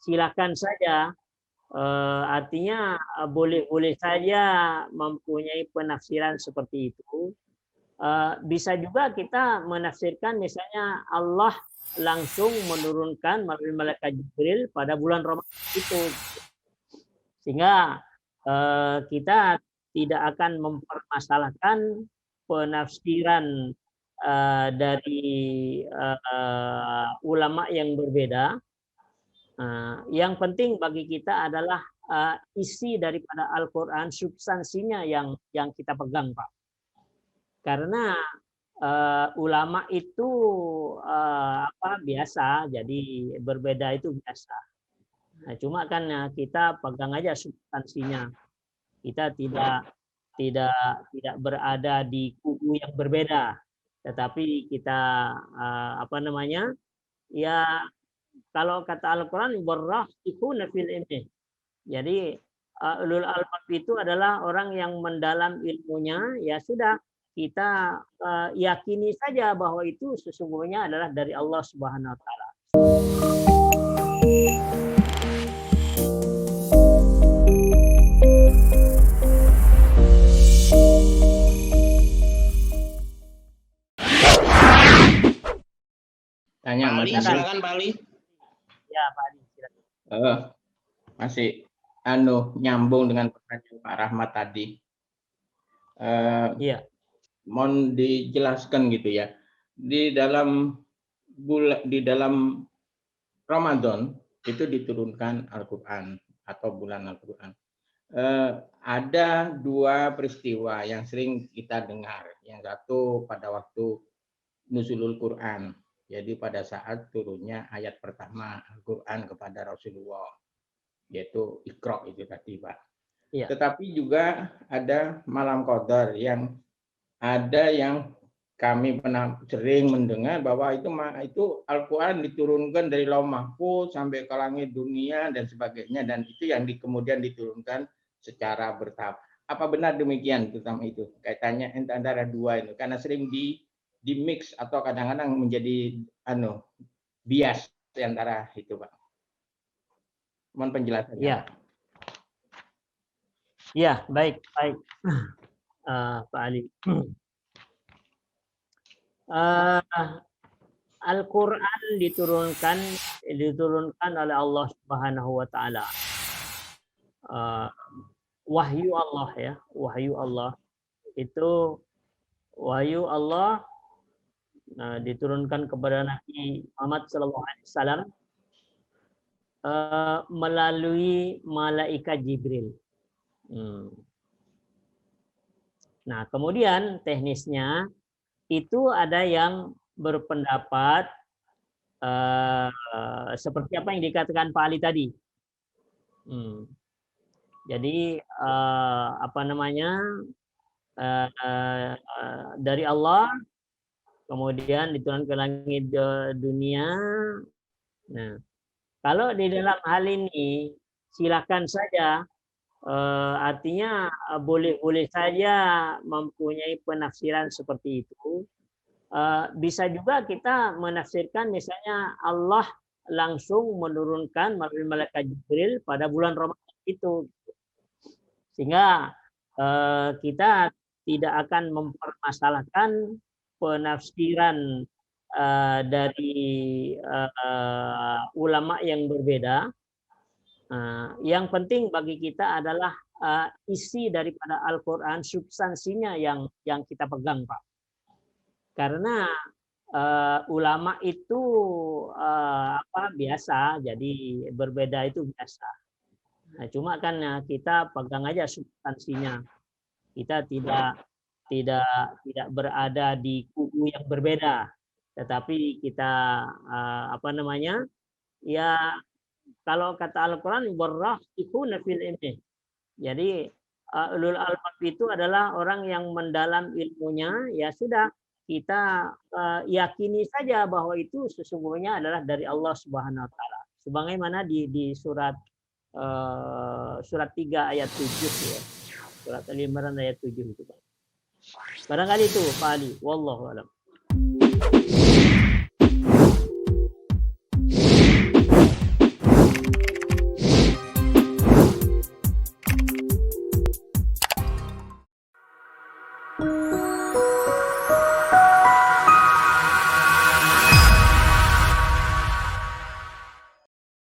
silakan saja. Artinya boleh-boleh saja mempunyai penafsiran seperti itu. Bisa juga kita menafsirkan misalnya Allah langsung menurunkan melalui malaikat Jibril pada bulan Ramadan itu, sehingga kita tidak akan mempermasalahkan penafsiran dari ulama yang berbeda. Yang penting bagi kita adalah isi daripada Al-Quran, substansinya yang kita pegang, Pak. Karena ulama itu biasa, jadi berbeda itu biasa. Nah, cuma kan kita pegang aja substansinya. Kita tidak berada di kubu yang berbeda, tetapi kita ya kalau kata Al-Quran warrasikhuna fil ilmi. Jadi ulul albab itu adalah orang yang mendalam ilmunya, ya sudah kita yakini saja bahwa itu sesungguhnya adalah dari Allah Subhanahu wa taala. Tanya Mas, silakan Pak Ali. Ya, Pak Ali, silakan. Masih nyambung dengan pertanyaan Pak Rahmat tadi. Iya. Mohon dijelaskan gitu ya. Di dalam Ramadan itu diturunkan Al-Qur'an atau bulan Al-Qur'an. Ada dua peristiwa yang sering kita dengar. Yang satu pada waktu nuzulul Quran. Jadi pada saat turunnya ayat pertama Al-Qur'an kepada Rasulullah, yaitu Iqra itu tadi, Pak. Ya. Tetapi juga ada malam Qadar yang kami pernah sering mendengar bahwa itu Al-Quran diturunkan dari Lauh Mahfuz sampai ke langit dunia dan sebagainya, dan itu yang kemudian diturunkan secara bertahap. Apa benar demikian terutama itu kaitannya antara dua itu, karena sering di mix atau kadang-kadang menjadi bias di antara itu, Pak. Mohon penjelasannya. Ya. Ya, baik. Pak Ali. Al-Quran diturunkan oleh Allah Subhanahu wa taala. Wahyu Allah ya, wahyu Allah. Itu wahyu Allah diturunkan kepada Nabi Muhammad SAW melalui malaikat Jibril. Nah, kemudian teknisnya itu ada yang berpendapat seperti apa yang dikatakan Pak Ali tadi. Jadi dari Allah kemudian diturunkan ke langit dunia. Nah, kalau di dalam hal ini silakan saja. Artinya boleh-boleh saja mempunyai penafsiran seperti itu. Bisa juga kita menafsirkan misalnya Allah langsung menurunkan melalui malaikat Jibril pada bulan Ramadan itu, sehingga kita tidak akan mempermasalahkan penafsiran dari ulama yang berbeda. Yang penting bagi kita adalah isi daripada Al-Quran, substansinya yang kita pegang, Pak. Karena ulama itu biasa, jadi berbeda itu biasa. Nah, cuma kan kita pegang aja substansinya. Kita tidak berada di kubu yang berbeda, tetapi kita ya kalau kata Al-Quran warrasikhuna fil ilmi. Jadi ulul albab itu adalah orang yang mendalam ilmunya, ya sudah kita yakini saja bahwa itu sesungguhnya adalah dari Allah Subhanahu wa taala. Sebagaimana di surat 3 ayat 7 ya. Surat Al-Imran ayat 7 itu, Pak. Barangkali itu Pak Ali, wallahu a'lam.